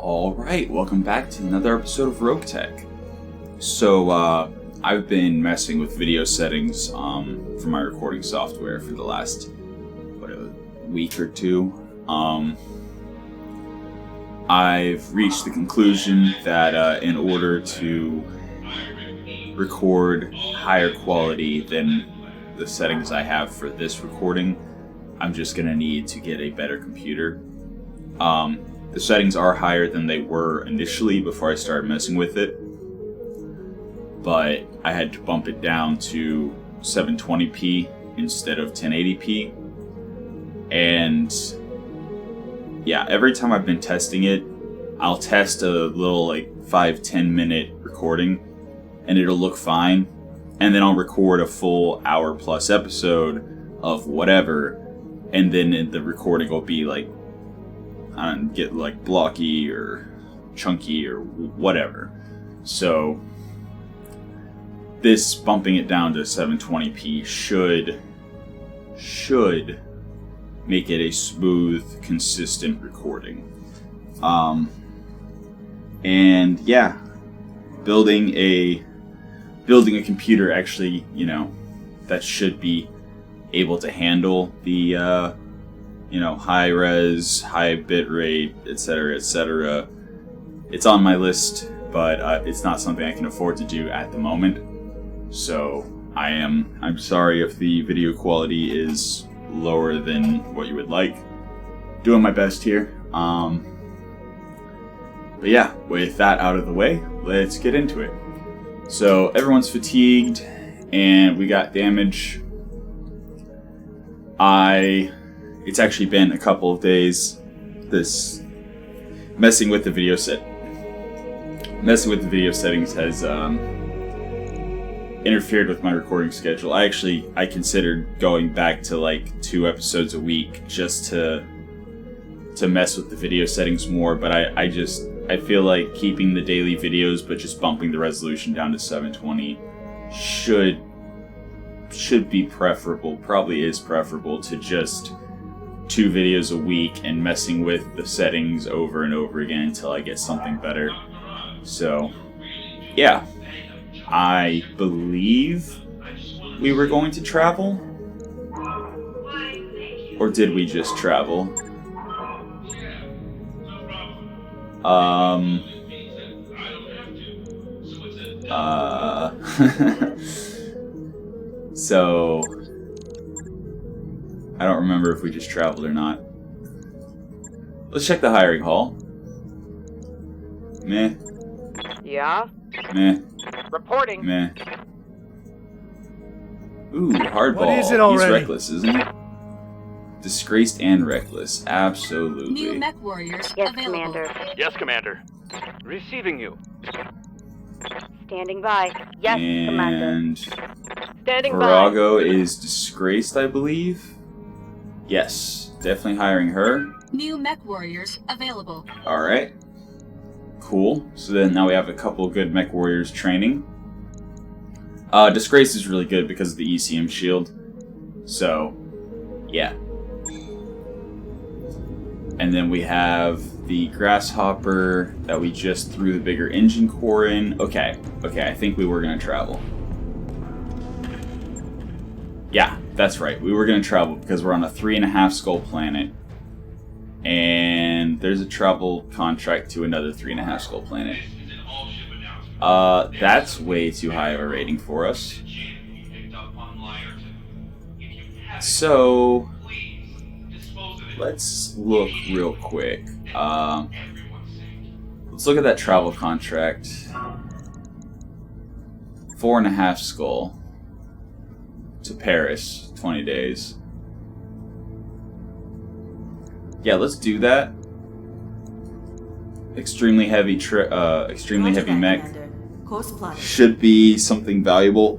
Alright, welcome back to another episode of Roguetech. So, I've been messing with video settings for my recording software for the last, week or two. I've reached the conclusion that in order to record higher quality than the settings I have for this recording, I'm just going to need to get a better computer. The settings are higher than they were initially before I started messing with it, but I had to bump it down to 720p instead of 1080p. And yeah, every time I've been testing it, I'll test a little 5-10 minute recording and it'll look fine, and then I'll record a full hour plus episode of whatever, and then the recording will be get blocky or chunky or whatever. So this bumping it down to 720p should make it a smooth, consistent recording. And yeah, building a computer actually, that should be able to handle the high res, high bit rate, etc., etc. It's on my list, but it's not something I can afford to do at the moment. So I'm sorry if the video quality is lower than what you would like. Doing my best here. But yeah, with that out of the way, let's get into it. So everyone's fatigued and we got damage. It's actually been a couple of days. This messing with the video settings has interfered with my recording schedule. I considered going back to 2 episodes a week just to mess with the video settings more, but I feel like keeping the daily videos but just bumping the resolution down to 720 should be preferable, probably is preferable to just 2 videos a week and messing with the settings over and over again until I get something better. So, yeah. I believe we were going to travel? Or did we just travel? So I don't remember if we just traveled or not. Let's check the hiring hall. Meh. Yeah? Meh. Reporting. Meh. Ooh, hardball. What is it already? He's reckless, isn't he? Disgraced and reckless. Absolutely. New mech warriors Yes, available. Commander. Yes, Commander. Receiving you. Standing by. Yes, Commander. And Standing by. Virago is disgraced, I believe. Yes, definitely hiring her. New mech warriors available. Alright. Cool. So then now we have a couple good mech warriors training. Disgrace is really good because of the ECM shield. So, yeah. And then we have the Grasshopper that we just threw the bigger engine core in. Okay, I think we were going to travel. Yeah, that's right. We were going to travel because we're on a 3.5 skull planet. And there's a travel contract to another 3.5 skull planet. That's way too high of a rating for us. So let's look real quick. Let's look at that travel contract. 4.5 skull to Paris, 20 days. Yeah, let's do that. Extremely heavy mech should be something valuable.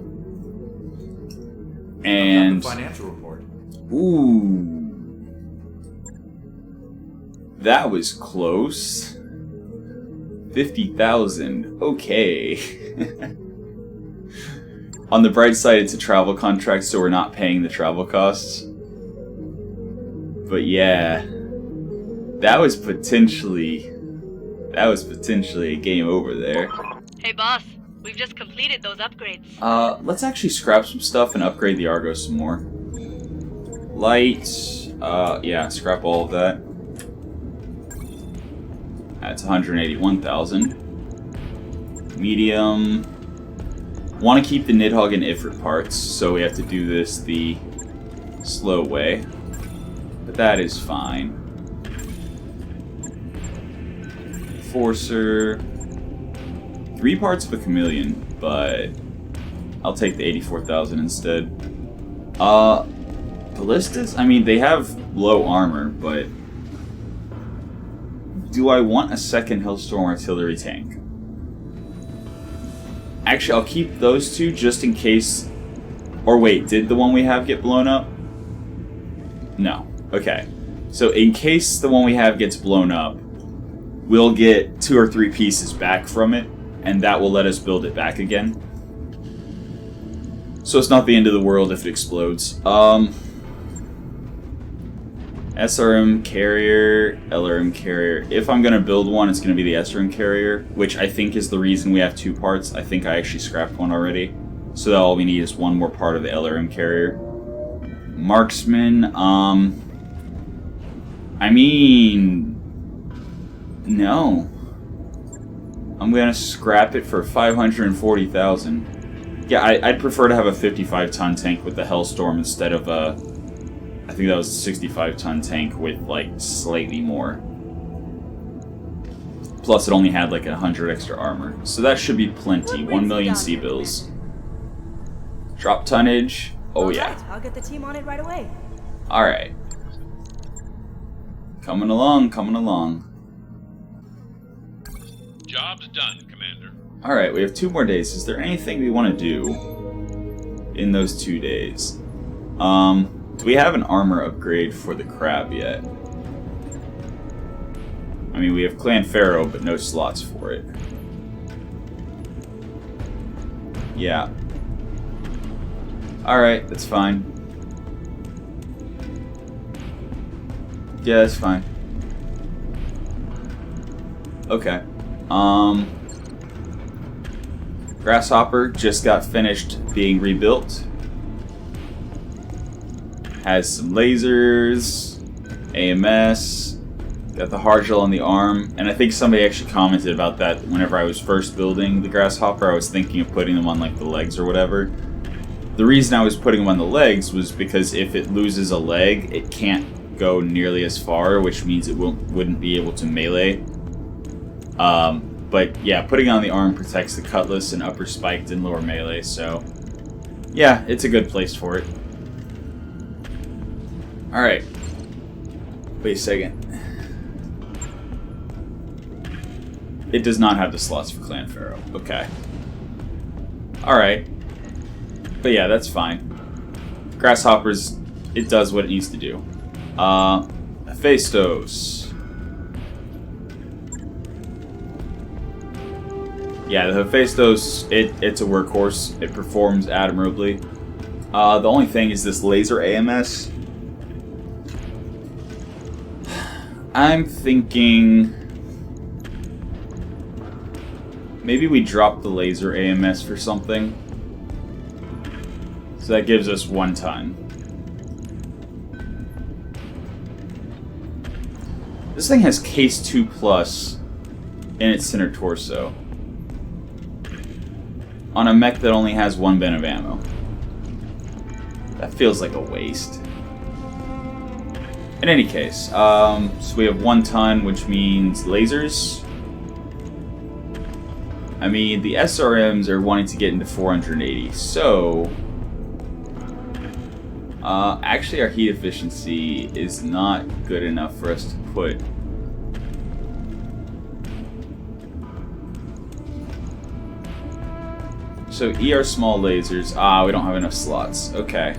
And financial report. Ooh, that was close. 50,000. Okay. On the bright side, it's a travel contract, so we're not paying the travel costs. But yeah, that was potentially That was potentially a game over there. Hey boss, we've just completed those upgrades. Let's actually scrap some stuff and upgrade the Argo some more. Light, yeah, scrap all of that. That's 181,000. Medium. Want to keep the Nidhogg and Ifrit parts, so we have to do this the slow way. But that is fine. Forcer. 3 parts of a chameleon, but I'll take the 84,000 instead. Ballistas? I mean, they have low armor, but do I want a second Hellstorm artillery tank? Actually, I'll keep those two just in case. Or wait, did the one we have get blown up? No. Okay. So in case the one we have gets blown up, we'll get 2 or 3 pieces back from it, and that will let us build it back again. So it's not the end of the world if it explodes. SRM carrier, LRM carrier. If I'm going to build one, it's going to be the SRM carrier, which I think is the reason we have 2 parts. I think I actually scrapped one already. So that all we need is 1 more part of the LRM carrier. Marksman, I mean, no. I'm going to scrap it for 540,000. Yeah, I'd prefer to have a 55-ton tank with the Hellstorm instead of a... I think that was a 65-ton tank with, like, slightly more. Plus, it only had, like, 100 extra armor. So that should be plenty. 1 million sea bills. Drop tonnage. Oh, yeah. I'll get the team on it right away. Alright. Coming along, coming along. Job's done, Commander. Alright, we have 2 more days. Is there anything we want to do in those 2 days? Do we have an armor upgrade for the crab yet? I mean, we have Clan Pharaoh, but no slots for it. Yeah. Alright, that's fine. Yeah, that's fine. Okay. Grasshopper just got finished being rebuilt. Has some lasers, AMS, got the hard gel on the arm, and I think somebody actually commented about that whenever I was first building the Grasshopper. I was thinking of putting them on like the legs or whatever. The reason I was putting them on the legs was because if it loses a leg, it can't go nearly as far, which means it wouldn't be able to melee. But yeah, putting on the arm protects the cutlass and upper spiked and lower melee, so yeah, it's a good place for it. Alright. Wait a second. It does not have the slots for Clan Pharaoh. Okay. Alright. But yeah, that's fine. Grasshoppers, it does what it needs to do. Hephaestos. Yeah, the Hephaestos, it's a workhorse. It performs admirably. The only thing is this laser AMS. I'm thinking maybe we drop the laser AMS for something. So that gives us 1 ton. This thing has case 2+ in its center torso. On a mech that only has 1 bin of ammo. That feels like a waste. In any case, so we have 1 ton, which means lasers. I mean, the SRMs are wanting to get into 480, so... actually, our heat efficiency is not good enough for us to put... So, ER small lasers. We don't have enough slots. Okay.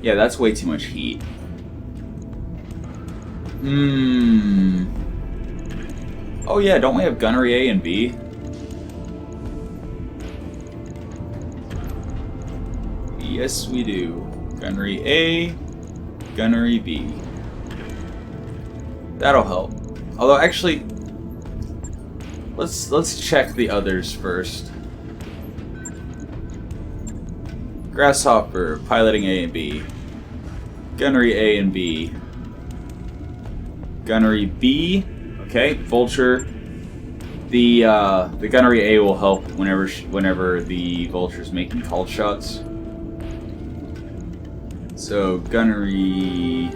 Yeah, that's way too much heat. Oh yeah, don't we have gunnery A and B? Yes, we do. Gunnery A, gunnery B. That'll help. Although, actually, let's check the others first. Grasshopper, piloting A and B. Gunnery A and B. Gunnery B. Okay, Vulture. The gunnery A will help whenever the Vulture's making called shots. So gunnery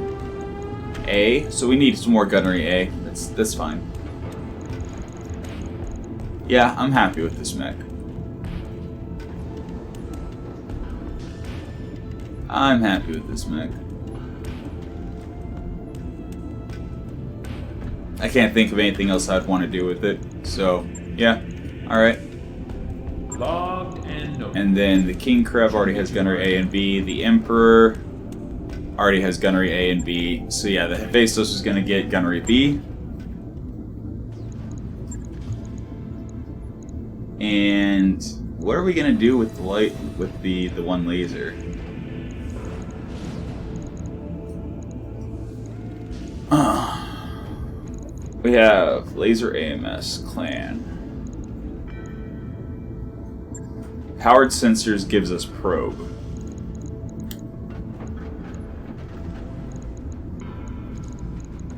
A. So we need some more gunnery A. That's fine. Yeah, I'm happy with this mech. I'm happy with this mech. I can't think of anything else I'd want to do with it. So, yeah. Alright. Logged and noted. And then the King Crab already has gunnery A and B. The Emperor already has gunnery A and B. So yeah, the Hephaestus is going to get gunnery B. And what are we going to do with the light, with the one laser? We have laser AMS clan. Powered sensors gives us probe.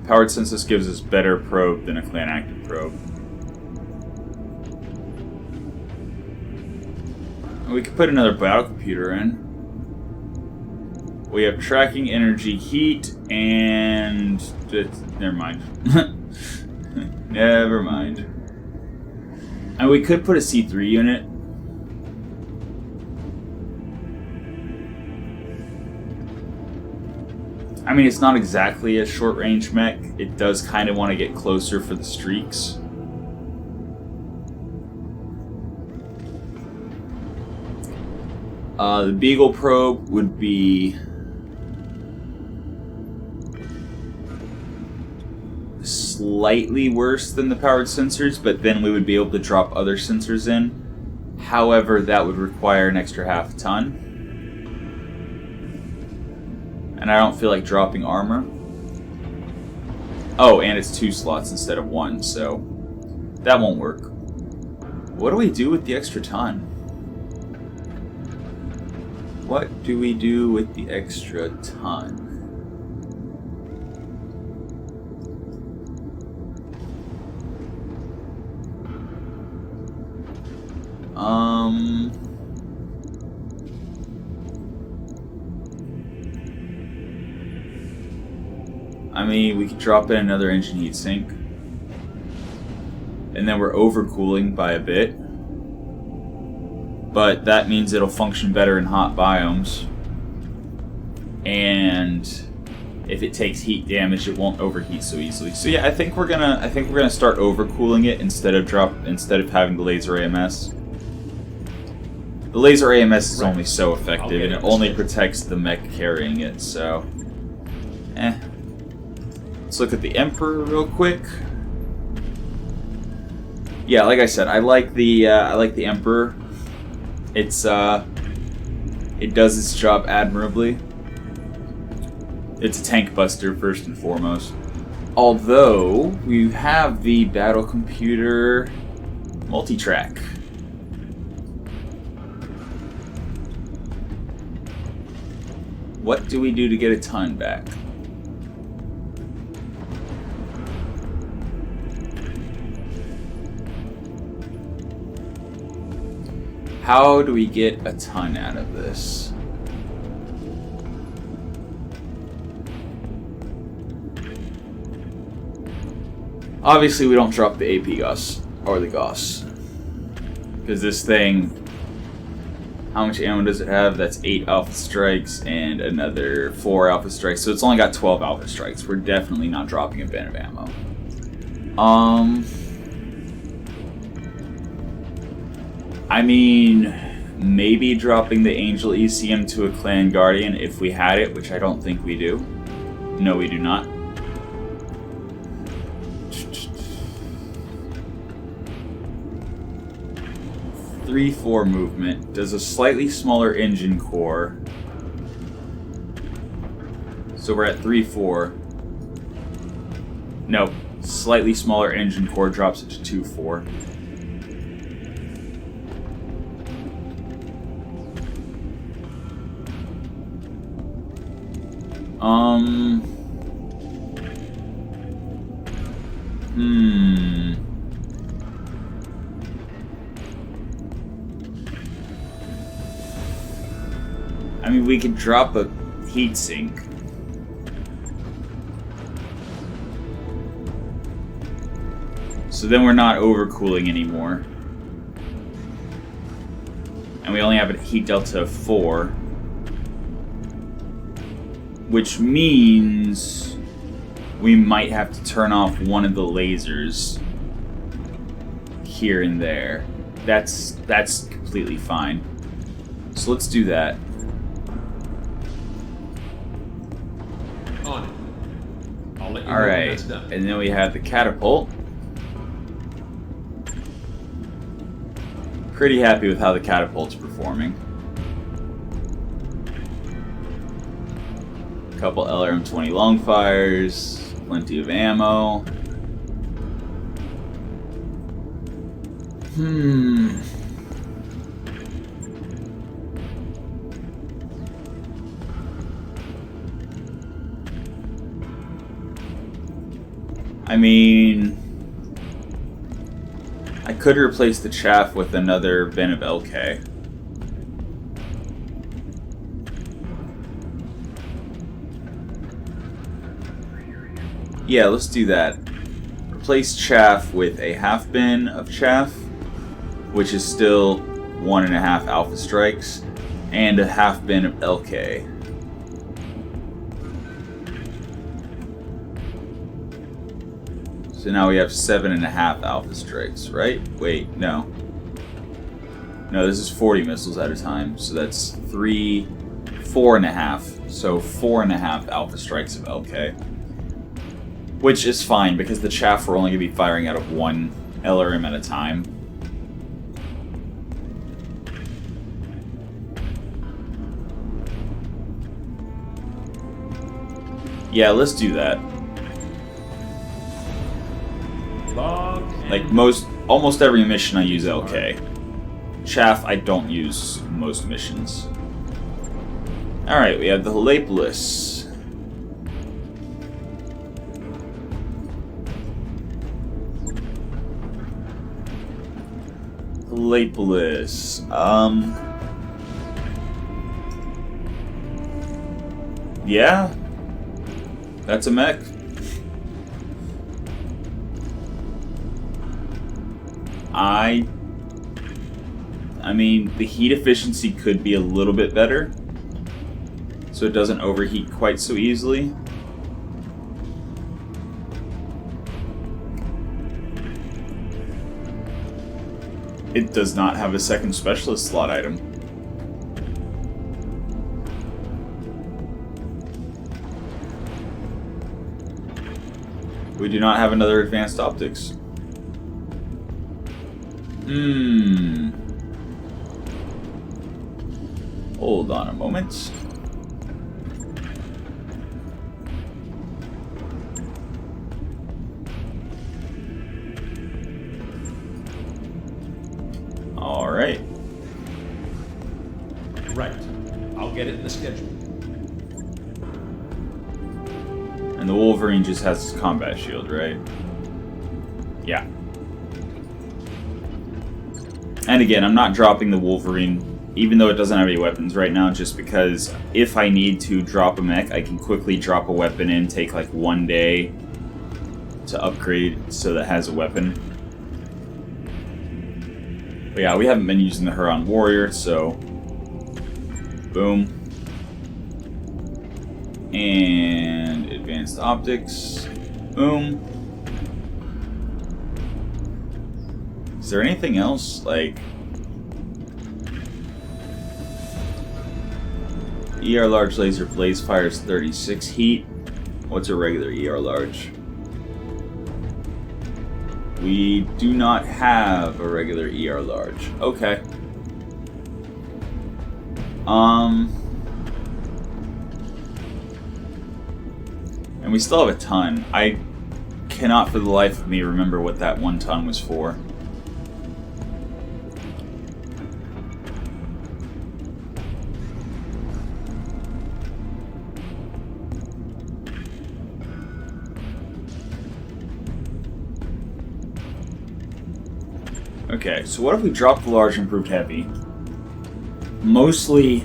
Powered sensors gives us better probe than a clan active probe. And we could put another battle computer in. We have tracking, energy, heat, and never mind. Never mind. And we could put a C3 unit. I mean, it's not exactly a short-range mech. It does kind of want to get closer for the streaks. The Beagle probe would be slightly worse than the powered sensors, but then we would be able to drop other sensors in. However, that would require an extra half ton. And I don't feel like dropping armor. Oh, and it's 2 slots instead of 1, so that won't work. What do we do with the extra ton? What do we do with the extra ton? I mean, we could drop in another engine heatsink. And then we're overcooling by a bit. But that means it'll function better in hot biomes. And if it takes heat damage, it won't overheat so easily. So yeah, I think we're gonna start overcooling it instead of having the laser AMS. The laser AMS is only so effective, and it only protects the mech carrying it. So, Let's look at the Emperor real quick. Yeah, like I said, I like the Emperor. It does its job admirably. It's a tank buster first and foremost. Although we have the battle computer multi-track. What do we do to get a ton back? How do we get a ton out of this? Obviously, we don't drop the AP Gauss or the Gauss. Because this thing, how much ammo does it have? That's 8 Alpha Strikes and another 4 Alpha Strikes. So it's only got 12 Alpha Strikes. We're definitely not dropping a bin of ammo. I mean, maybe dropping the Angel ECM to a Clan Guardian if we had it, which I don't think we do. No, we do not. 3-4 movement. Does a slightly smaller engine core. So we're at 3-4. Nope. Slightly smaller engine core drops it to 2-4. I mean, we could drop a heatsink. So then we're not overcooling anymore. And we only have a heat delta of 4. Which means we might have to turn off one of the lasers here and there. That's completely fine. So let's do that. On it. I'll let you know when that's done. And then we have the catapult. Pretty happy with how the catapult's performing. Couple LRM-20 longfires, plenty of ammo. I mean, I could replace the chaff with another bin of LK. Yeah, let's do that. Replace chaff with a half bin of chaff, which is still 1.5 alpha strikes, and a half bin of LK. So now we have 7.5 alpha strikes, right? Wait, no. No, this is 40 missiles at a time, so that's 4.5. So 4.5 alpha strikes of LK. Which is fine, because the chaff we're only going to be firing out of one LRM at a time. Yeah, let's do that. Like almost every mission I use LK. Chaff I don't use most missions. Alright, we have the Helepolis. Helepolis. Yeah. That's a mech. I mean, the heat efficiency could be a little bit better, so it doesn't overheat quite so easily. It does not have a second specialist slot item. We do not have another advanced optics. Hold on a moment. All right. Right. I'll get it in the schedule. And the Wolverine just has his combat shield, right? Yeah. And again, I'm not dropping the Wolverine, even though it doesn't have any weapons right now, just because if I need to drop a mech, I can quickly drop a weapon in, take like 1 day to upgrade so that it has a weapon. But yeah, we haven't been using the Huron Warrior, so boom. And advanced optics, boom. Is there anything else, like... ER large laser blaze fires 36 heat. What's a regular ER large? We do not have a regular ER large. Okay. And we still have a ton. I cannot for the life of me remember what that 1 ton was for. Okay, so what if we drop the large improved heavy? Mostly...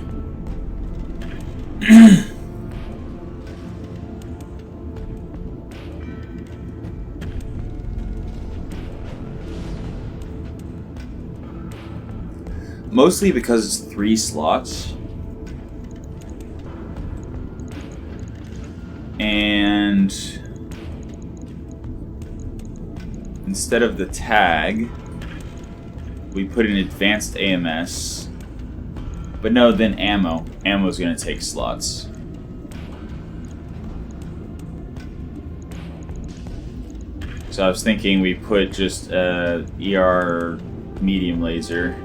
Mostly because it's 3 slots. And... instead of the tag... we put in advanced AMS. But no, then ammo. Ammo's gonna take slots. So I was thinking we put just a ER medium laser.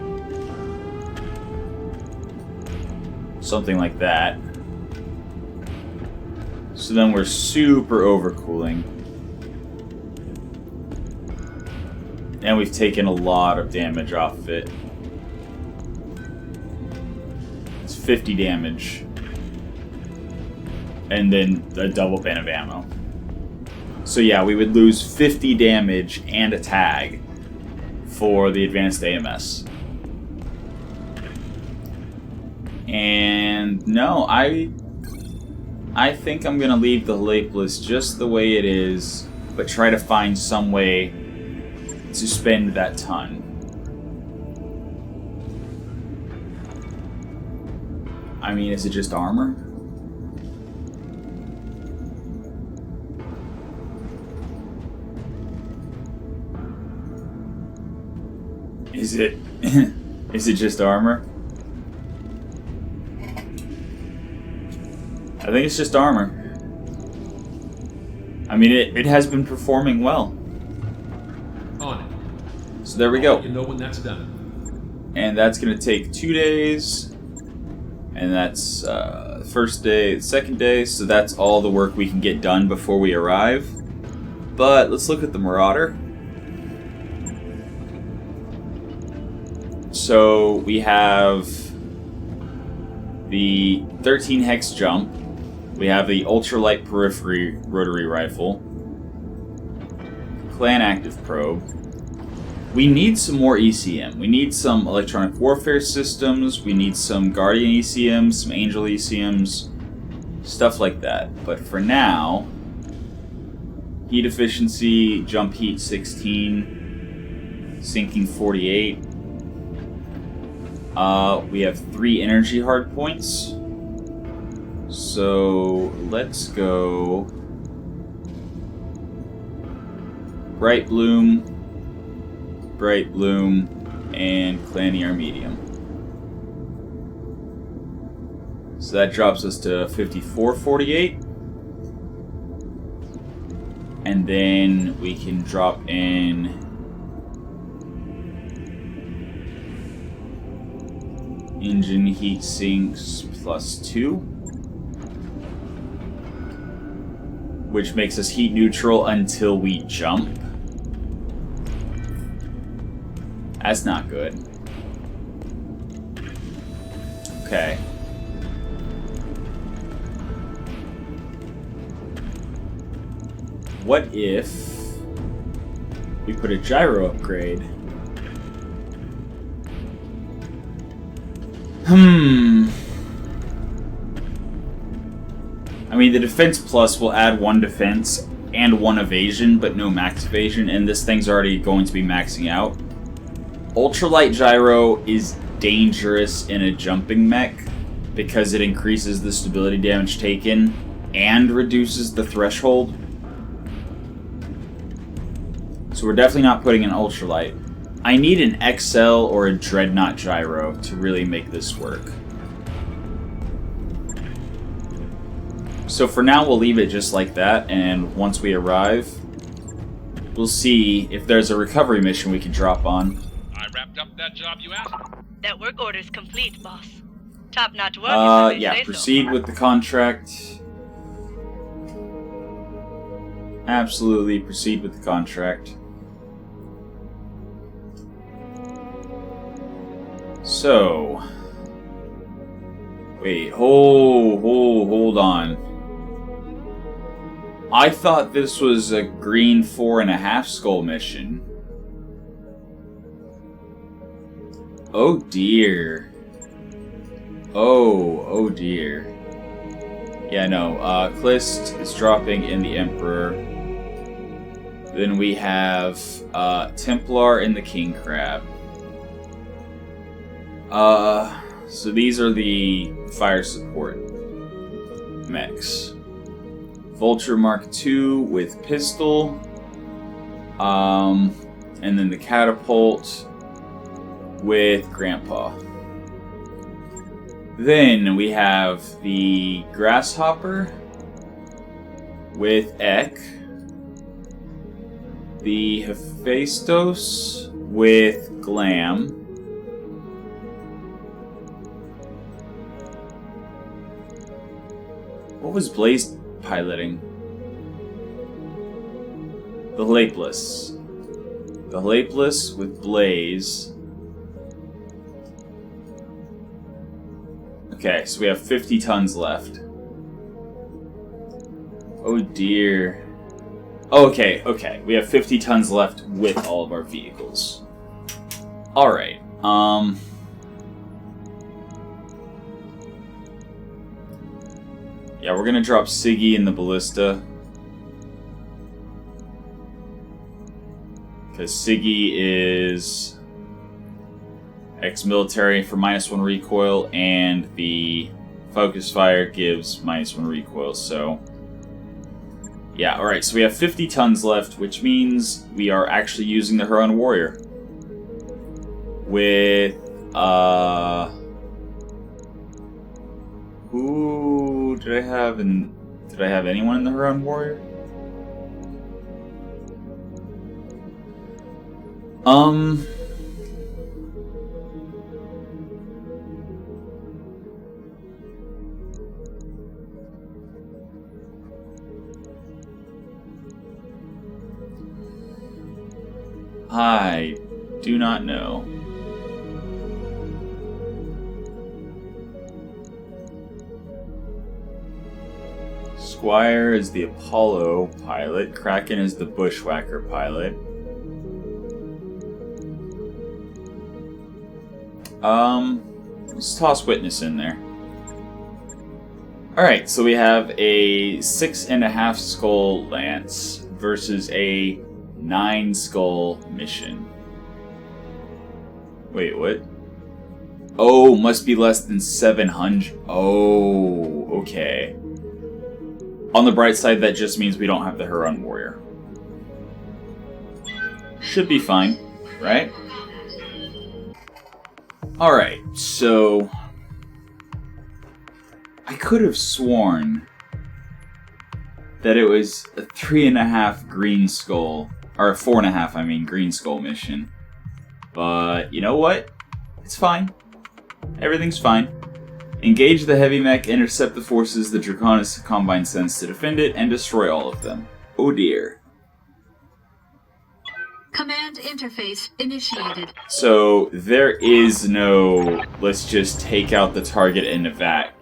Something like that. So then we're super overcooling. And we've taken a lot of damage off of it. It's 50 damage. And then a double bin of ammo. So yeah, we would lose 50 damage and a tag for the advanced AMS. And no, I think I'm gonna leave the Halaplis just the way it is, but try to find some way to spend that ton. I mean, is it just armor? Is it is it just armor? I think it's just armor. I mean, it has been performing well. On it. So there we I'll go. let you know when that's done. And that's going to take 2 days. And that's first day, second day. So that's all the work we can get done before we arrive. But let's look at the Marauder. So we have the 13 hex jump. We have the ultralight periphery rotary rifle. Clan active probe. We need some more ECM. We need some electronic warfare systems. We need some Guardian ECMs, some Angel ECMs, stuff like that. But for now, heat efficiency, jump heat 16, sinking 48. We have 3 energy hard points. So let's go Bright Bloom, and Clan ER Medium. So that drops us to 5448. And then we can drop in engine heat sinks +2. Which makes us heat neutral until we jump. That's not good. Okay. What if we put a gyro upgrade? I mean, the defense plus will add 1 defense and 1 evasion, but no max evasion, and this thing's already going to be maxing out. Ultralight gyro is dangerous in a jumping mech because it increases the stability damage taken and reduces the threshold. So we're definitely not putting an ultralight. I need an XL or a Dreadnought gyro to really make this work. So for now, we'll leave it just like that, and once we arrive, we'll see if there's a recovery mission we can drop on. I wrapped up that job you asked. That work order's complete, boss. Top-notch work, if I may Yeah, say so. proceed with the contract. Absolutely proceed with the contract. So... Wait, hold on. I thought this was a green 4.5 skull mission. Oh dear. Oh dear. Yeah, no, Klist is dropping in the Emperor. Then we have Templar in the King Crab. So these are the fire support mechs. Vulture Mark II with pistol. And then the Catapult with Grandpa. Then we have the Grasshopper with Ek. The Hephaestus with Glam. What was Blaze piloting? The Lapeless. The Lapeless with Blaze. Okay, so we have 50 tons left. Oh dear. Okay. We have 50 tons left with all of our vehicles. Alright, yeah, we're gonna drop Siggy in the Ballista. Because Siggy is ex-military for -1 recoil, and the focus fire gives -1 recoil, so... Yeah, alright, so we have 50 tons left, which means we are actually using the Huron Warrior. With, who did I have in... Did I have anyone in the Huron Warrior? I do not know. Squire is the Apollo pilot. Kraken is the Bushwhacker pilot. Let's toss Witness in there. Alright, so we have a 6.5 skull lance versus a 9 skull mission. Wait, what? Oh, must be less than 700. Oh, okay. On the bright side, that just means we don't have the Huron Warrior. Should be fine, right? Alright, so... I could have sworn that it was a 3.5 green skull, or a 4.5, I mean, green skull mission. But, you know what? It's fine. Everything's fine. Engage the heavy mech, intercept the forces the Draconis Combine sends to defend it, and destroy all of them. Oh dear. Command interface initiated. So, there is no, let's just take out the target and evac.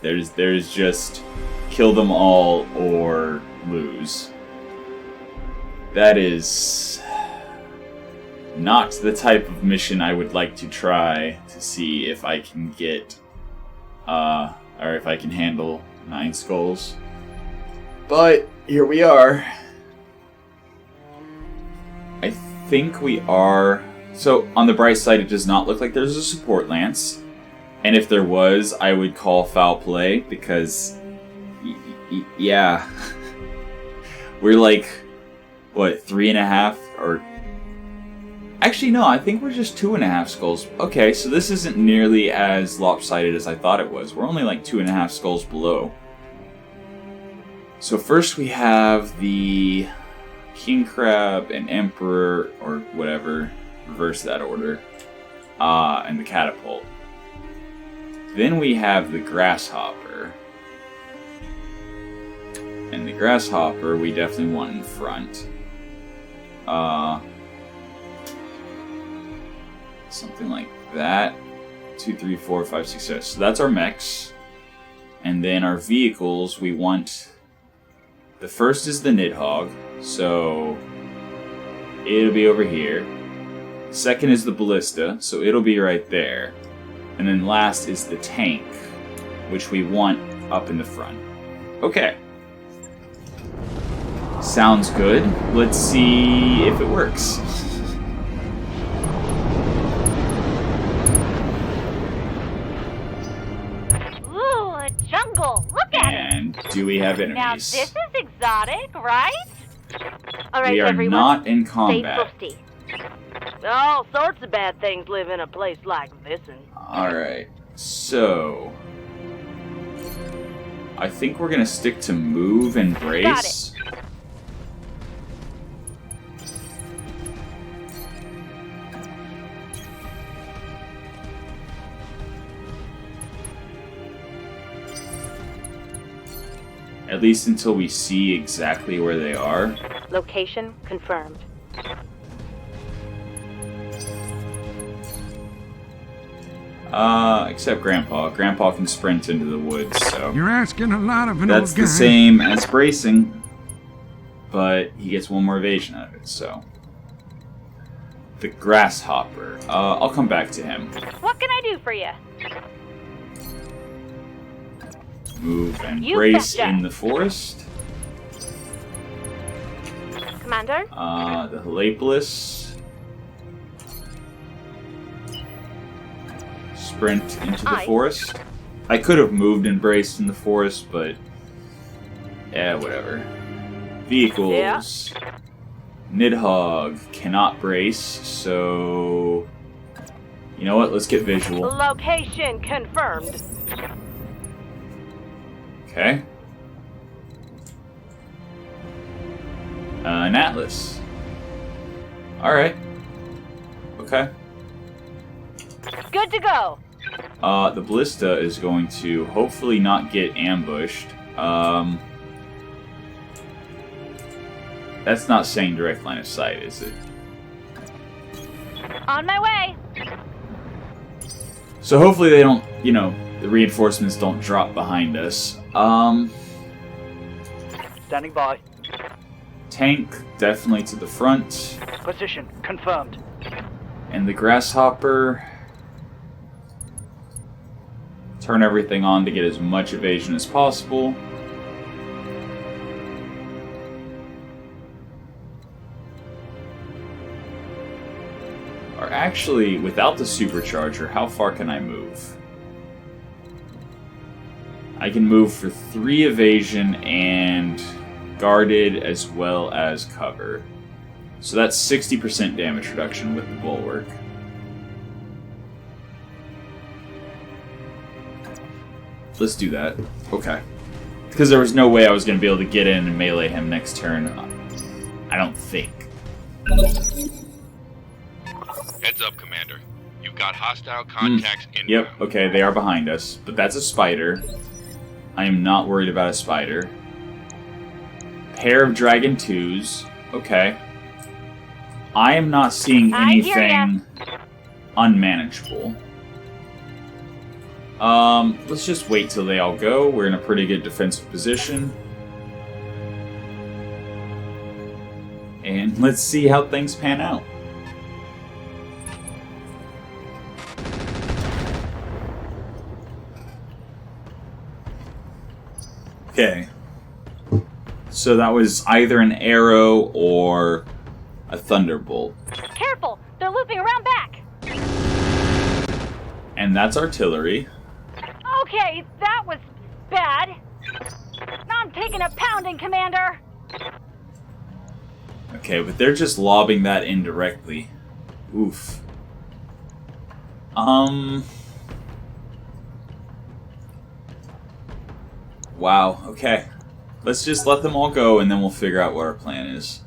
There's just kill them all or lose. That is not the type of mission I would like to try to see if I can get, or if I can handle 9 skulls. But here we are. I think we are. So on the bright side, it does not look like there's a support lance. And if there was, I would call foul play because, yeah, we're like, what, 3.5 or... Actually, no, I think we're just 2.5 skulls. Okay, so this isn't nearly as lopsided as I thought it was. We're only like 2.5 skulls below. So first we have the King Crab and Emperor, or whatever, reverse that order, and the Catapult. Then we have the grasshopper. And the grasshopper we definitely want in front. Something like that. 2, 3, 4, 5, 6, 7. So that's our mechs. And then our vehicles, we want... The first is the Nidhogg, so it'll be over here. Second is the Ballista, so it'll be right there. And then last is the tank, which we want up in the front. Okay. Sounds good. Let's see if it works. Ooh, a jungle. Look at it. And do we have enemies? Now this is exotic, right? All right, We are everyone. not in Stay combat. fusty. All sorts of bad things live in a place like this. Alright, so... I think we're gonna stick to move and brace. At least until we see exactly where they are. Location confirmed. Except Grandpa. Grandpa can sprint into the woods, so... You're asking a lot of an That's old guy. the same as bracing, but he gets one more evasion out of it, so... The grasshopper. I'll come back to him. What can I do for you? Move and You brace betcha. in the forest. Commander? The Helepolis. Sprint into the Aye. forest. I could have moved and braced in the forest, but... Yeah, whatever. Vehicles. Yeah. Nidhogg cannot brace, so... You know what? Let's get visual. Location confirmed. Okay. An Atlas. Alright. Okay. Good to go. The Ballista is going to hopefully not get ambushed. That's not saying direct line of sight, is it? On my way. So hopefully they don't, you know, the reinforcements don't drop behind us. Standing by. Tank, definitely to the front. Position confirmed. And the Grasshopper... Turn everything on to get as much evasion as possible. Or actually, without the supercharger, how far can I move? I can move for 3 evasion and guarded as well as cover. So that's 60% damage reduction with the bulwark. Let's do that. Okay. Because there was no way I was going to be able to get in and melee him next turn. I don't think. Heads up, Commander. You've got hostile contacts inbound. Yep, okay, they are behind us. But that's a spider. I am not worried about a spider. Pair of Dragon 2s. Okay. I am not seeing I hear anything unmanageable. Let's just wait till they all go. We're in a pretty good defensive position. And let's see how things pan out. Okay. So that was either an arrow or a thunderbolt. Careful, they're looping around back. And that's artillery. Okay, that was bad. Now I'm taking a pounding, Commander. Okay, but they're just lobbing that indirectly. Oof. Wow, okay. Let's just let them all go and then we'll figure out what our plan is.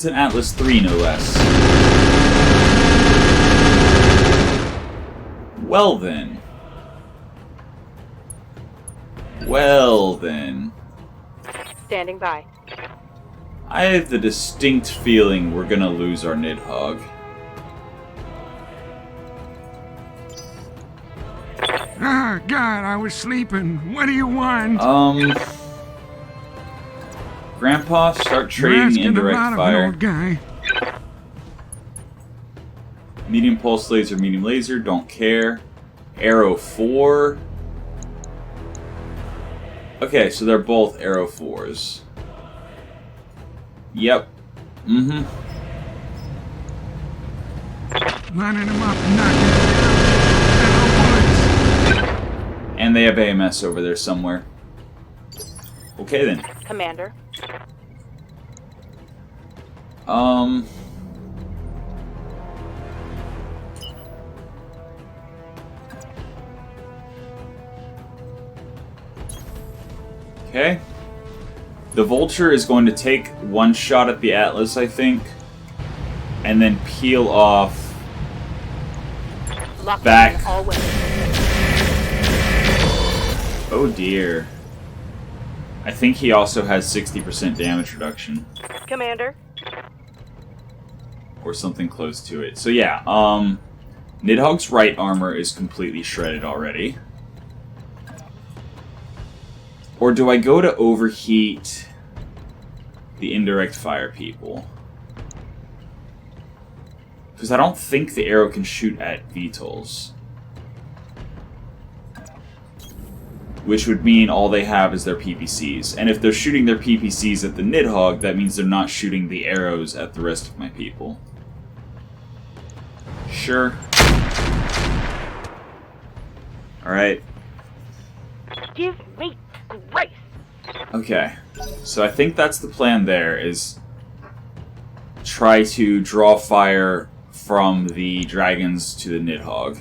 It's an Atlas 3, no less. Well then. Well then. Standing by. I have the distinct feeling we're gonna lose our Nidhogg. Ah, God, I was sleeping. What do you want? Grandpa, start You're trading asking a indirect lot of an fire. old guy. Medium pulse laser, medium laser, don't care. Arrow 4. Okay, so they're both arrow 4s. Yep. Mm-hmm. Lining them up and knocking them down. And they have AMS over there somewhere. Okay then. Commander. Okay. The Vulture is going to take one shot at the Atlas, I think, and then peel off Lock back. in all weapons. Oh dear. I think he also has 60% damage reduction. Commander. Or something close to it. So yeah, Nidhogg's right armor is completely shredded already. Or do I go to overheat the indirect fire people? Because I don't think the arrow can shoot at VTOLs. Which would mean all they have is their PPCs. And if they're shooting their PPCs at the Nidhogg, that means they're not shooting the arrows at the rest of my people. Sure. Alright. Give me grace. Okay. So I think that's the plan there, is try to draw fire from the dragons to the Nidhogg.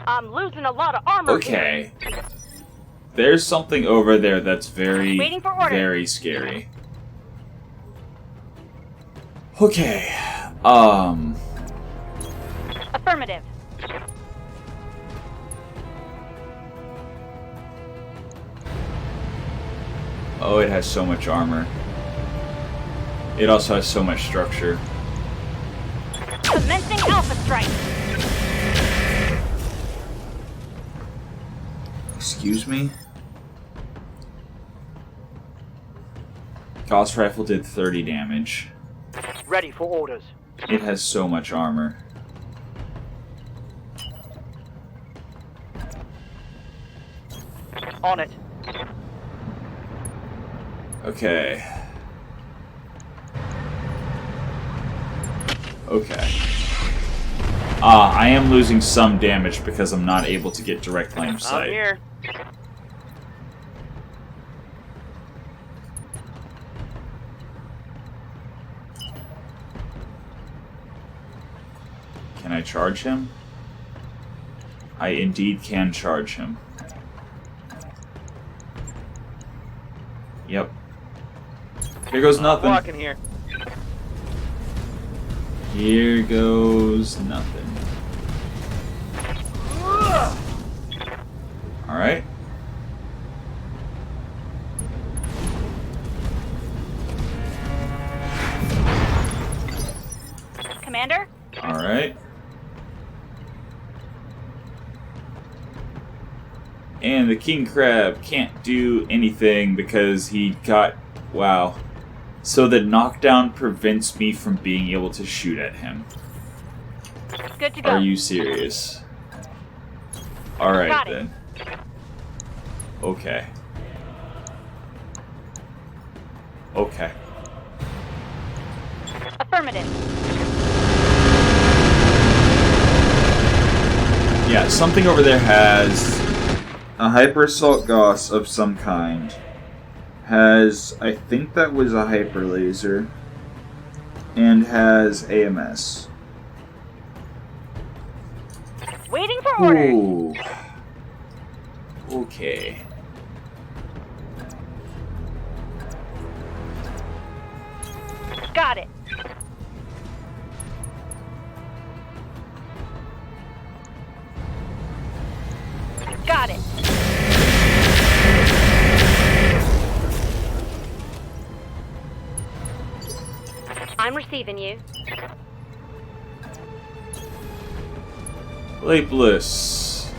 I'm losing a lot of armor. Okay. There's something over there that's very, Waiting for orders. very scary. Okay. Affirmative. Oh, it has so much armor. It also has so much structure. Commencing Alpha Strike. Excuse me? Gauss Rifle did 30 damage. Ready for orders. It has so much armor. On it. Okay. Okay. I am losing some damage because I'm not able to get direct line of I'm sight. here. Can I charge him? I indeed can charge him. Yep. Here goes nothing. Walking here. Here goes nothing. Alright. Commander. Alright. And the King Crab can't do anything because he got... Wow. So the knockdown prevents me from being able to shoot at him. Good to go. Are you serious? Alright Got it. then. Okay. Okay. Affirmative. Yeah, something over there has a Hyper Assault Gauss of some kind. Has, I think that was a Hyper Laser. And has AMS. Waiting for orders. Ooh. Okay. Got it. Got it. I'm receiving you. Lapeless.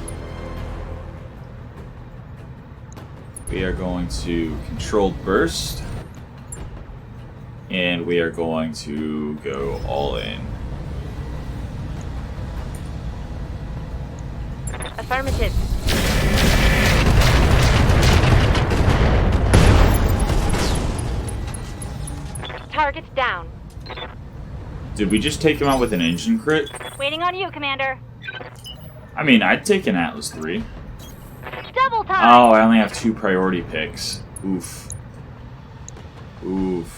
We are going to controlled burst. And we are going to go all in. Affirmative. Target's down. Did we just take him out with an engine crit? Waiting on you, Commander. I mean, I'd take an Atlas 3. Double time! Oh, I only have 2 priority picks. Oof. Oof.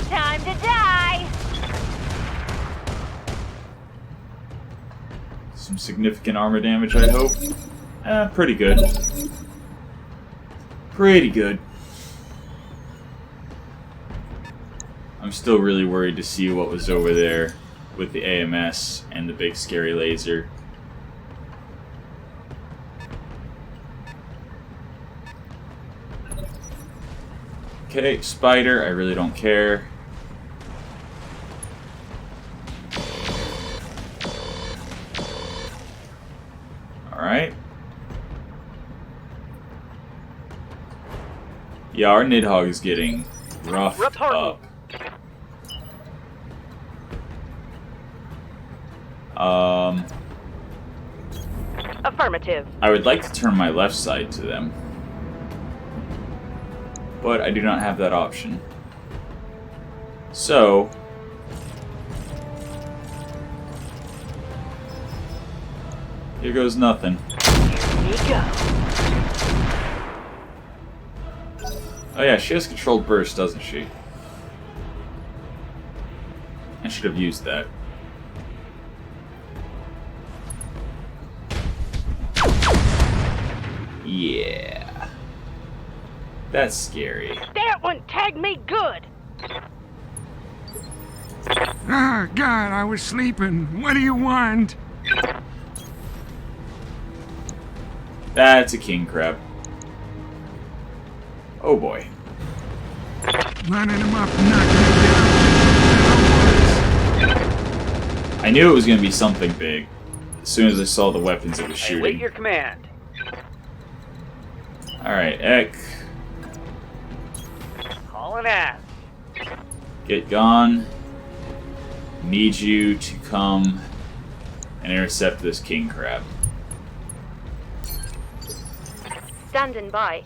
Time to die! Some significant armor damage, I hope. Pretty good. Pretty good. I'm still really worried to see what was over there with the AMS and the big scary laser. Okay, spider, I really don't care. Alright. Yeah, our Nidhogg is getting roughed up. Affirmative. I would like to turn my left side to them, but I do not have that option. So, here goes nothing. Here we go. Oh yeah, she has controlled burst, doesn't she? I should have used that. Yeah. That's scary. That one tagged me good! Ah, God, I was sleeping. What do you want? That's a king crab. Oh boy. Lining him up, knocking him down. I knew it was going to be something big. As soon as I saw the weapons it was I await shooting. your command. Alright, Ek. Call an ass. Get gone. Need you to come and intercept this king crab. Standing by.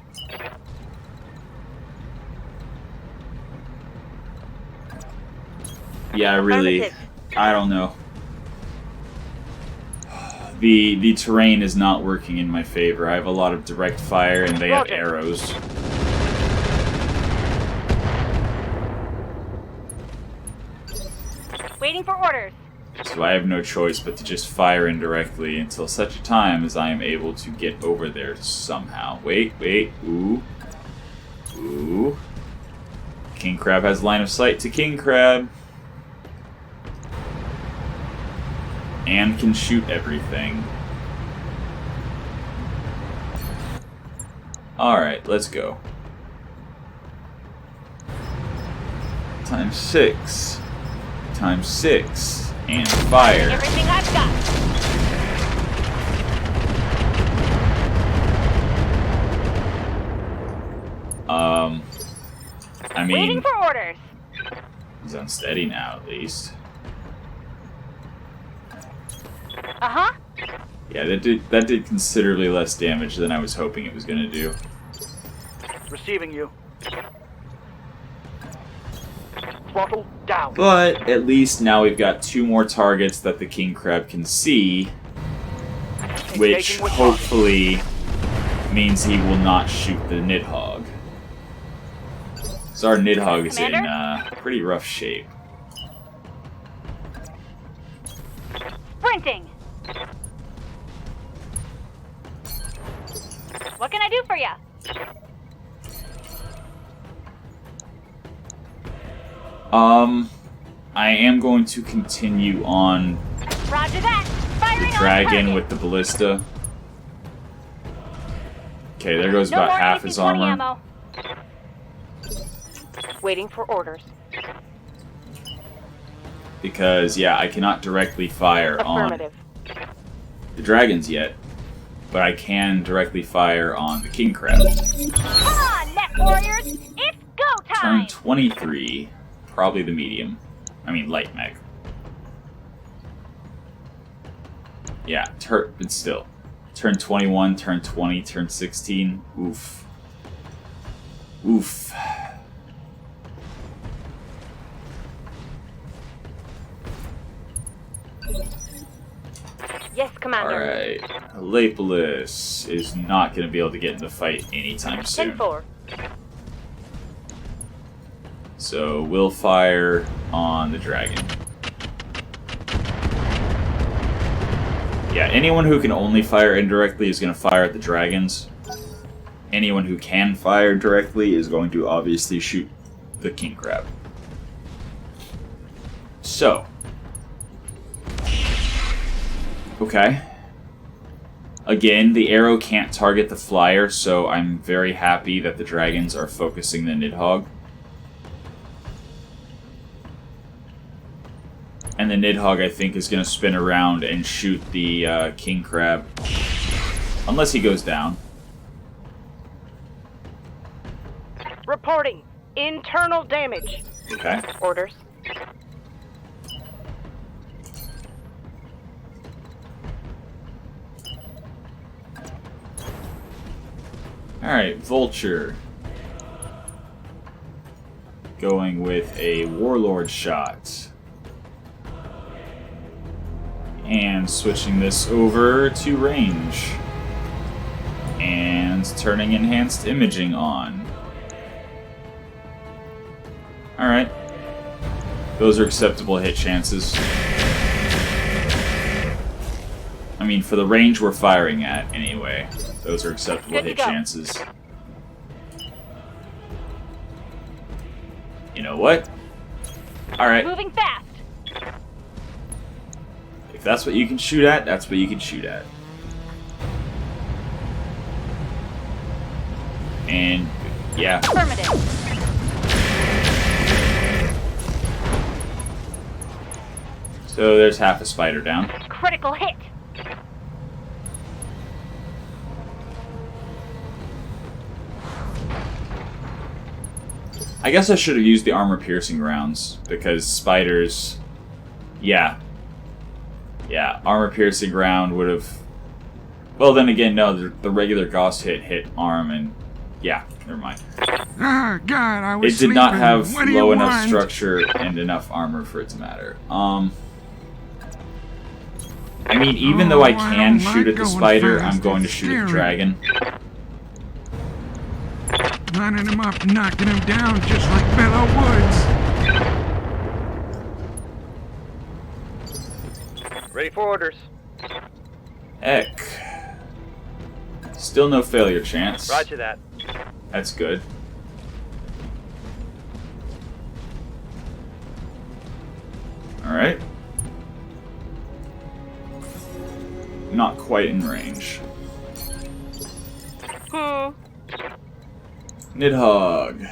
Yeah, I don't know. The terrain is not working in my favor. I have a lot of direct fire and they have Roger. arrows. Waiting for orders. So I have no choice but to just fire indirectly until such a time as I am able to get over there somehow. Wait, ooh. Ooh. King Crab has line of sight to King Crab. And can shoot everything. Alright, let's go. Times 6. Times 6. And fire. Everything I've got. I Waiting mean, for orders. he's unsteady now, at least. Uh-huh. Yeah, that did considerably less damage than I was hoping it was going to do. Receiving you. Throttle down. But at least now we've got 2 more targets that the king crab can see, which Engaging with hopefully means he will not shoot the Nidhogg. So our Nidhogg is in pretty rough shape. Sprinting. What can I do for you? I am going to continue on Roger that. Firing the dragon on target. with the ballista. Okay, there goes No about more half his AC-20 armor. ammo. Waiting for orders. Because, yeah, I cannot directly fire on Affirmative. the dragons yet, but I can directly fire on the king crab. Come on, Net Warriors. It's go time. Turn 23, probably the medium. I mean, light mech. Yeah, but still. Turn 21, turn 20, turn 16. Oof. Oof. Yes, Commander. Alright. Lepolis is not going to be able to get in the fight anytime soon. 10-4. So we'll fire on the dragon. Yeah, anyone who can only fire indirectly is going to fire at the dragons. Anyone who can fire directly is going to obviously shoot the king crab. So. Okay. Again, the arrow can't target the flyer, so I'm very happy that the dragons are focusing the Nidhogg. And the Nidhogg, I think, is going to spin around and shoot the king crab. Unless he goes down. Reporting. Internal damage. Okay. Orders. Alright, Vulture. Going with a Warlord shot. And switching this over to range. And turning enhanced imaging on. Alright. Those are acceptable hit chances. I mean, for the range we're firing at, anyway. Those are acceptable Good to hit go. chances. You know what? Alright. Moving fast. If that's what you can shoot at, that's what you can shoot at. And, yeah. Affirmative. So there's half a spider down. Critical hit. I guess I should have used the armor-piercing rounds, because spiders... Yeah. Yeah, armor-piercing round would have... Well, then again, no, the regular Gauss hit arm, and... Yeah, never mind. Ah, God, I was It did not sleeping. have What do you low enough want? structure and enough armor for it to matter. I mean, even though I can don't shoot like at the going spider, fast. I'm going to It's shoot at the scary. dragon. Lining him up, knocking him down just like Bello Woods. Ready for orders. Heck. Still no failure chance. Roger that. That's good. Alright. Not quite in range. Nidhogg.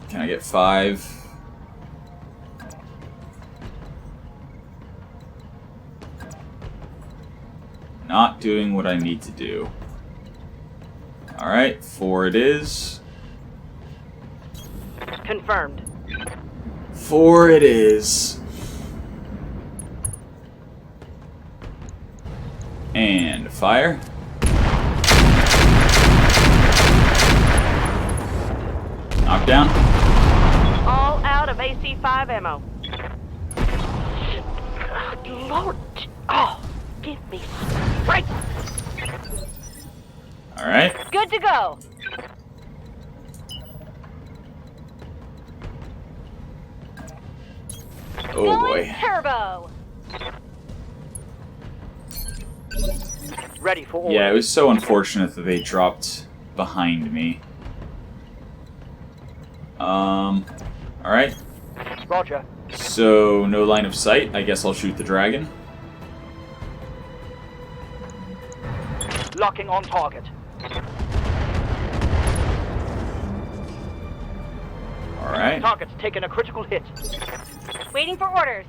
Can I get 5? Not doing what I need to do. Alright, 4 it is. Confirmed. 4 it is. And fire. Knockdown. All out of AC-5 ammo. God, Lord. Oh, give me strength. Alright. Good to go. Oh Going boy. turbo. Ready for orders. Yeah, it was so unfortunate that they dropped behind me. Alright. Roger. So, no line of sight. I guess I'll shoot the dragon. Locking on target. Alright. Target's taken a critical hit. Waiting for orders.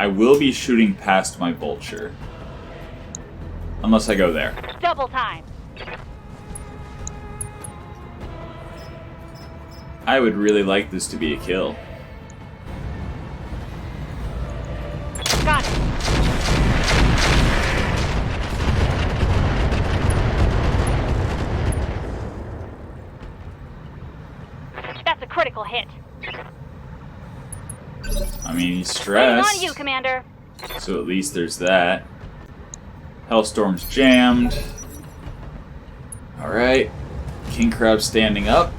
I will be shooting past my vulture. Unless I go there. Double time. I would really like this to be a kill. Got it. That's a critical hit. I mean, he's Waiting stressed. on you, Commander. So at least there's that. Hellstorm's jammed. Alright. King Crab standing up.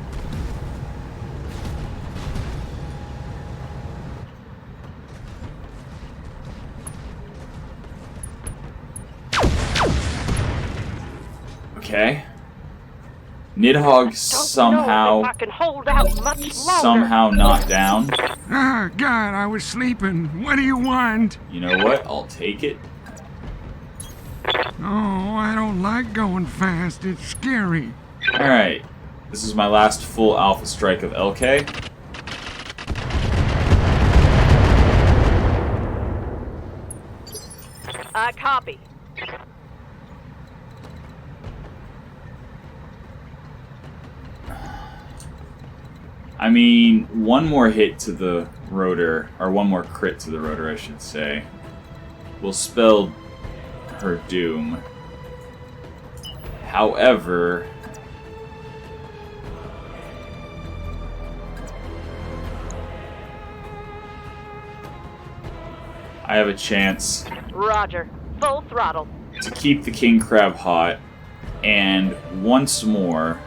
Okay. Nidhogg Know if I can hold out much longer. somehow not down. Ah, God, I was sleeping. What do you want? You know what? I'll take it. Oh, I don't like going fast. It's scary. Alright. This is my last full alpha strike of LK. Copy. I mean, one more hit to the rotor, or one more crit to the rotor, I should say, will spell her doom. However, I have a chance Roger. Full throttle. to keep the King Crab hot, and once more,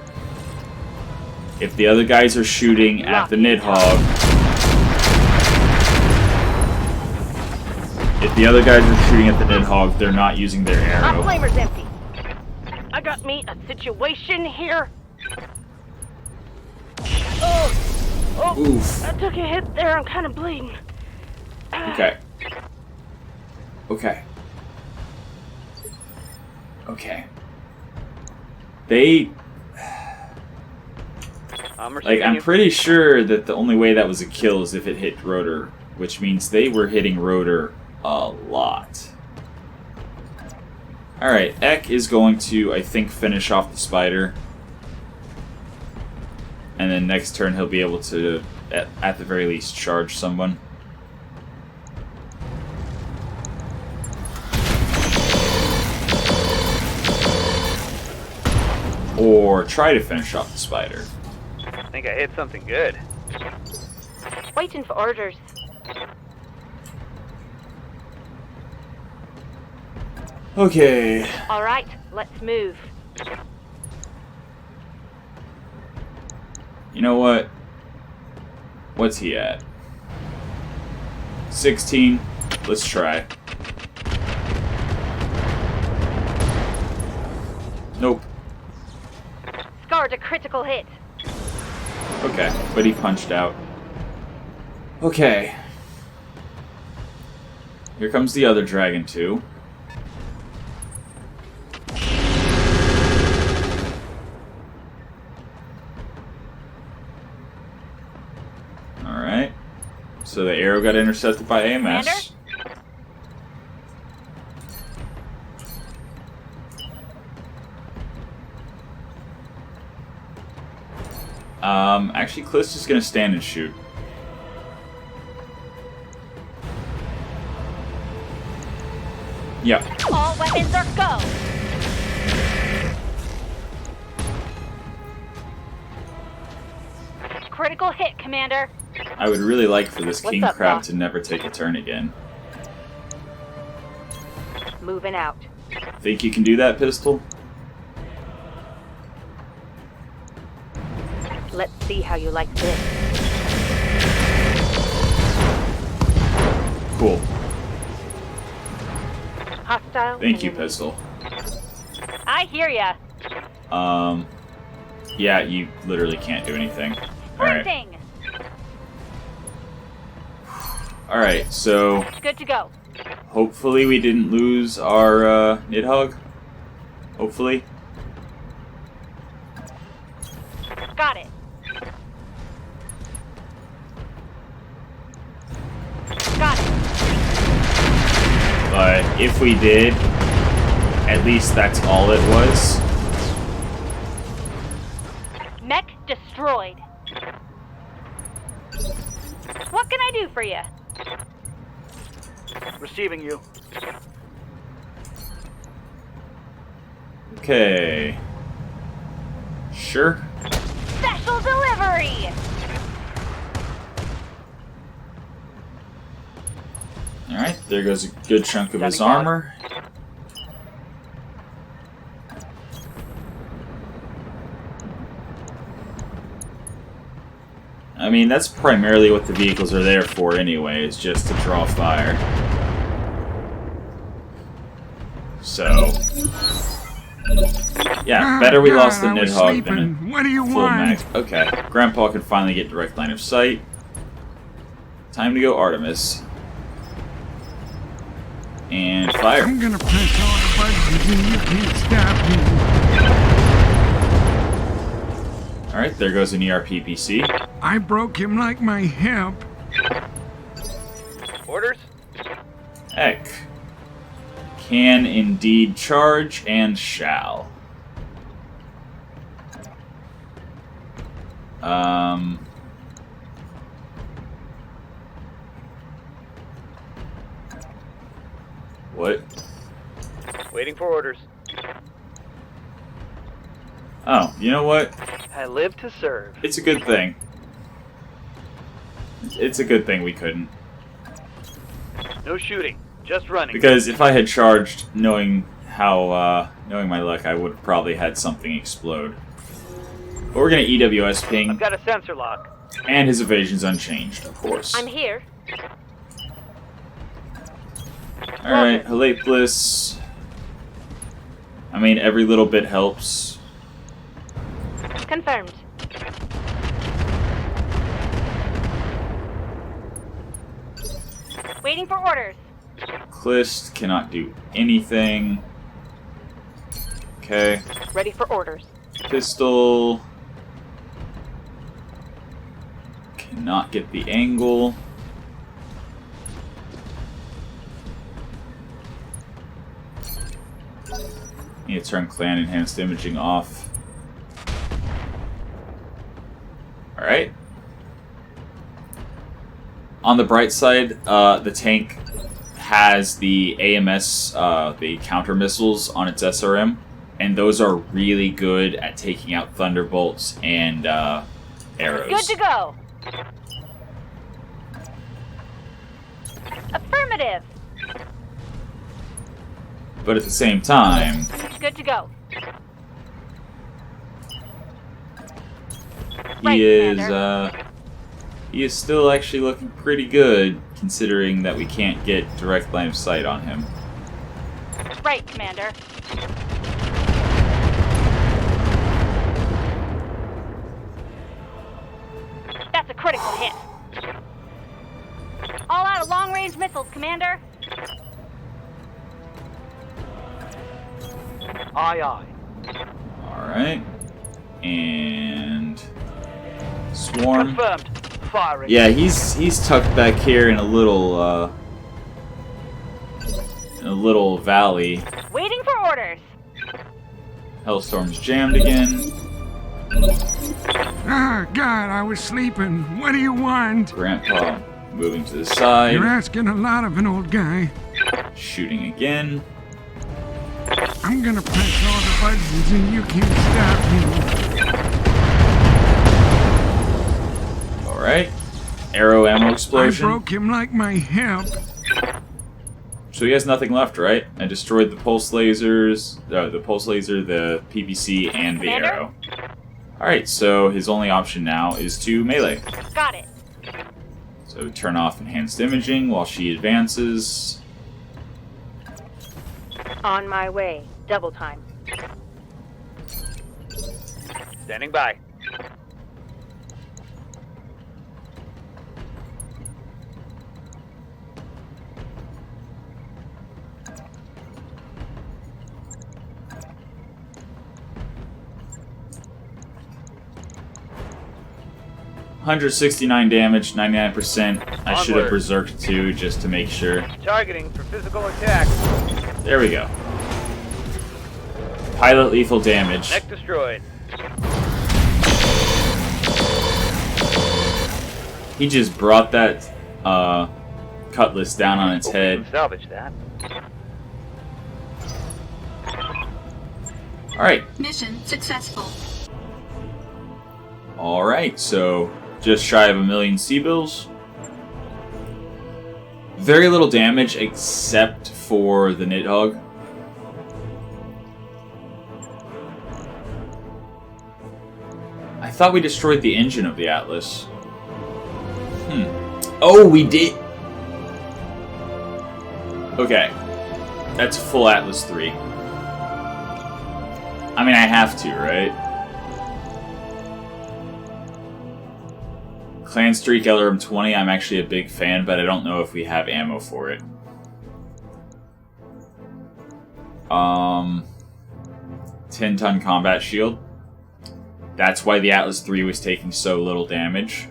if the other guys are shooting at the Nidhogg, they're not using their My arrow. flamer's empty. I got me a situation here. Oh, Oof. I took a hit there. I'm kind of bleeding. Okay. Okay. Okay. They... I'm pretty sure that the only way that was a kill is if it hit rotor, which means they were hitting rotor a lot. Alright, Ek is going to, I think, finish off the spider. And then next turn he'll be able to, at the very least, charge someone. Or try to finish off the spider. I think I hit something good. Waiting for orders. Okay. All right, let's move. You know what? What's he at? 16. Let's try. Nope. Scarred a critical hit. Okay, but he punched out. Okay. Here comes the other dragon, too. Alright. So the arrow got intercepted by AMS. Actually, Cliff's just gonna stand and shoot. Yep. All weapons are go. Critical hit, Commander. I would really like for this What's King up, Crab boss? to never take a turn again. Moving out. Think you can do that, pistol? Let's see how you like this. Cool. Hostile. Thank you, pistol. I hear ya. Yeah, you literally can't do anything. Alright. Sprinting. Alright, so Good to go. hopefully we didn't lose our Nidhogg. Hopefully. Got it. Got it. But if we did, at least that's all it was. Mech destroyed. What can I do for you? Receiving you. Okay. Sure. Special delivery! Alright, there goes a good chunk of his Standing by. armor. I mean, that's primarily what the vehicles are there for anyway, is just to draw fire. So... yeah, better we lost the God, I was Nidhogg than sleeping. What do you full want? max. Okay, Grandpa can finally get direct line of sight. Time to go Artemis. And fire. I'm gonna press all the buttons and you can't stop me. Alright, there goes an ERPPC. I broke him like my hip. Orders? Heck. Can indeed charge and shall. What? Waiting for orders. Oh, you know what? I live to serve. It's a good thing. It's a good thing we couldn't. No shooting. Just running. Because if I had charged, knowing how, knowing my luck, I would have probably had something explode. But we're gonna EWS I've ping, got a sensor lock. and his evasion's unchanged, of course. I'm here. Alright, Halepolis. I mean, every little bit helps. Confirmed. Waiting for orders. Clist cannot do anything. Okay. Ready for orders. Pistol. Cannot get the angle. Need to turn clan enhanced imaging off. Alright. On the bright side, the tank has the AMS, the counter missiles on its SRM, and those are really good at taking out thunderbolts and arrows. Good to go. Affirmative. But at the same time, Good to go. he is still actually looking pretty good, considering that we can't get direct line of sight on him. Right, Commander. That's a critical hit. All out of long-range missiles, Commander. Aye, aye. Alright. And swarm. Confirmed. Firing. Yeah, he's tucked back here in a little valley. Waiting for orders. Hellstorm's jammed again. Ah, God, I was sleeping. What do you want? Grandpa moving to the side. You're asking a lot of an old guy. Shooting again. I'm gonna press all the buttons and you can't stop me. Alright. Arrow ammo I explosion. broke him like my hip. So he has nothing left, right? I destroyed the pulse lasers, the pulse laser, the PPC, and the Commander? arrow. Alright, so his only option now is to melee. Got it. So turn off enhanced imaging while she advances. On my way. Double time. Standing by. $169 damage, 99%. I should have Onward. berserked too, just to make sure. Targeting for physical attack. There we go. Pilot lethal damage. Mech destroyed. He just brought that cutlass down on its Hope we head. can salvage that. Alright. Mission successful. Alright, so just shy of 1 million C-bills. Very little damage except for the Nidhogg. I thought we destroyed the engine of the Atlas. Oh, we did! Okay. That's full Atlas 3. I mean, I have to, right? Clan Streak LRM 20, I'm actually a big fan, but I don't know if we have ammo for it. 10-ton combat shield. That's why the Atlas 3 was taking so little damage.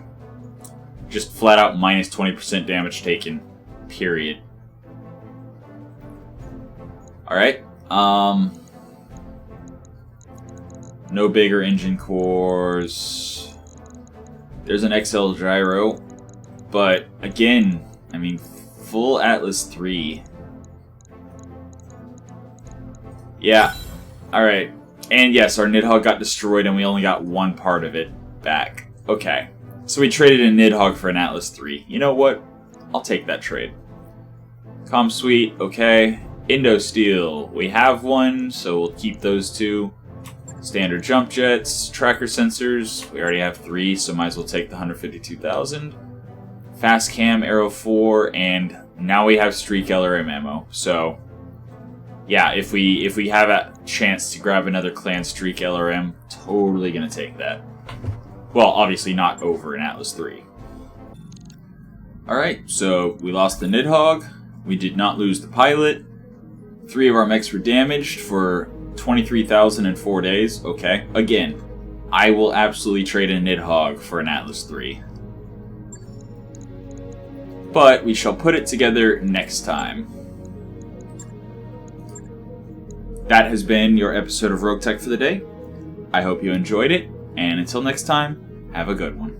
Just flat out minus 20% damage taken. Period. Alright. No bigger engine cores. There's an XL gyro. But, again, I mean, full Atlas 3. Yeah. Alright. And yes, our Nidhogg got destroyed and we only got one part of it back. Okay. So we traded a Nidhogg for an Atlas 3. You know what? I'll take that trade. Comm Suite, okay. Indosteel, we have one, so we'll keep those two. Standard jump jets, tracker sensors, we already have 3, so might as well take the 152,000. Fast cam, arrow 4, and now we have streak LRM ammo. So, yeah, if we have a chance to grab another clan streak LRM, totally gonna take that. Well, obviously not over an Atlas 3. Alright, so we lost the Nidhogg, we did not lose the pilot, 3 of our mechs were damaged for 23,000 in 4 days. Okay, again, I will absolutely trade a Nidhogg for an Atlas 3. But we shall put it together next time. That has been your episode of Roguetech for the day. I hope you enjoyed it, and until next time, have a good one.